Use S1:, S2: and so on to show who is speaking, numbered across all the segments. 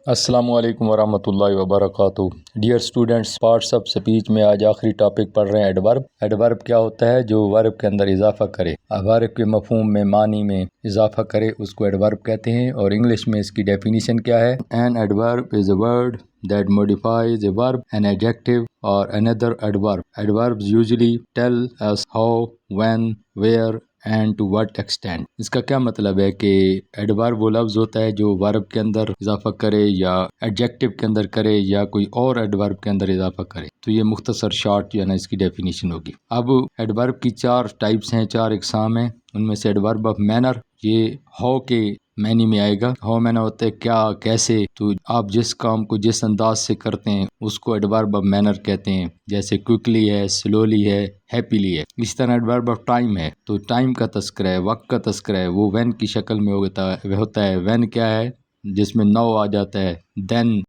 S1: السلام علیکم ورحمۃ اللہ وبرکاتہ۔ Dear students, parts of speech میں آج آخری ٹاپک پڑھ رہے ہیں ایڈورب۔ ایڈورب کیا ہوتا ہے؟ جو ورب کے اندر اضافہ کرے، ورب کے مفہوم میں، معنی میں اضافہ کرے، اس کو ایڈورب کہتے ہیں۔ اور انگلش میں اس کی ڈیفینیشن کیا ہے؟ An adverb is a word that modifies a verb, an adjective or another adverb. Adverbs usually tell us how, when, where and to what extent. اس کا کیا مطلب ہے کہ ایڈورب وہ لفظ ہوتا ہے جو ورب کے اندر اضافہ کرے یا ایڈجیکٹو کے اندر کرے یا کوئی اور ایڈورب کے اندر اضافہ کرے۔ تو یہ مختصر شارٹ جو ہے نا اس کی ڈیفینیشن ہوگی۔ اب ایڈورب کی 4 ٹائپس ہیں، 4 اقسام ہیں۔ ان میں سے ایڈورب آف مینر، یہ ہاؤ کے معنی میں آئے گا۔ ہاؤ معنی ہوتا ہے کیا، کیسے، تو آپ جس کام کو جس انداز سے کرتے ہیں اس کو ایڈورب آف مینر کہتے ہیں، جیسے کوئکلی ہے، سلولی ہے، ہیپیلی ہے۔ اس طرح ایڈورب آف ٹائم ہے، تو ٹائم کا تذکرہ ہے، وقت کا تذکرہ ہے، وہ وین کی شکل میں ہوتا ہے۔ وین کیا ہے؟ جس میں نو آ جاتا ہے، دین،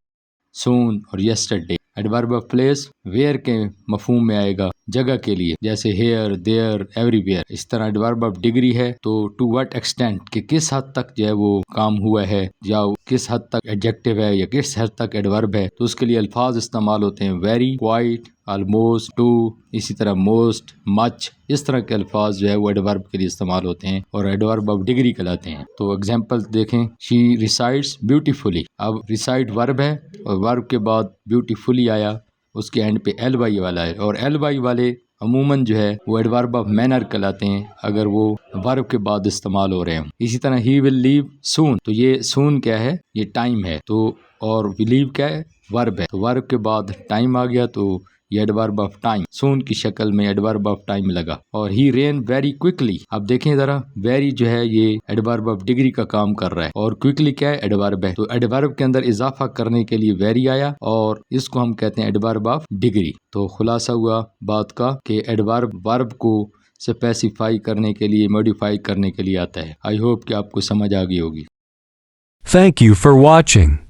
S1: سون اور yesterday. Adverb of place where کے مفہوم میں آئے گا، جگہ کے لیے، جیسے ہیئر، دیئر، ایوری ویئر۔ اس طرح ایڈورب آف ڈگری ہے، تو ٹو وٹ ایکسٹینٹ، کہ کس حد تک جو ہے وہ کام ہوا ہے، یا کس حد تک ایڈجیکٹو ہے یا کس حد تک ایڈورب ہے، تو اس کے لیے الفاظ استعمال ہوتے ہیں، ویری، کوائٹ، آلموسٹ، ٹو، اسی طرح موسٹ، مچ، اس طرح کے الفاظ جو ہے وہ ایڈورب کے لیے استعمال ہوتے ہیں اور ایڈورب آف ڈگری کہلاتے ہیں۔ تو ایگزامپل دیکھیں، شی ریسائڈس بیوٹیفلی۔ اب ریسائڈ ورب ہے اور ورب کے بعد بیوٹیفلی آیا، اس کے اینڈ پہ ایل وائی والا ہے، اور ایل وائی والے عموماً جو ہے وہ ایڈورب آف مینر کہلاتے ہیں اگر وہ ورب کے بعد استعمال ہو رہے ہیں۔ اسی طرح ہی ول لیو سون، تو یہ سون کیا ہے؟ یہ ٹائم ہے، تو اور لیو کیا ہے؟ ورب ہے، تو ورب کے بعد ٹائم آ گیا، تو یہ ایڈورب آف ٹائم سون کی شکل میں ایڈورب آف ٹائم لگا۔ اور ہی رین ویری کوئکلی، اب دیکھیں ذرا، ویری جو ہے یہ ایڈورب آف ڈگری کا کام کر رہا ہے، اور کوئکلی کیا ہے؟ ایڈورب ہے، تو ایڈورب کے اندر اضافہ کرنے کے لیے ویری آیا، اور اس کو ہم کہتے ہیں ایڈورب آف ڈگری۔ تو خلاصہ ہوا بات کا کہ ایڈورب ورب کو اسپیسیفائی کرنے کے لیے، موڈیفائی کرنے کے لیے آتا ہے۔ آئی ہوپ کہ آپ کو سمجھ آ گئی ہوگی۔
S2: Thank you for watching.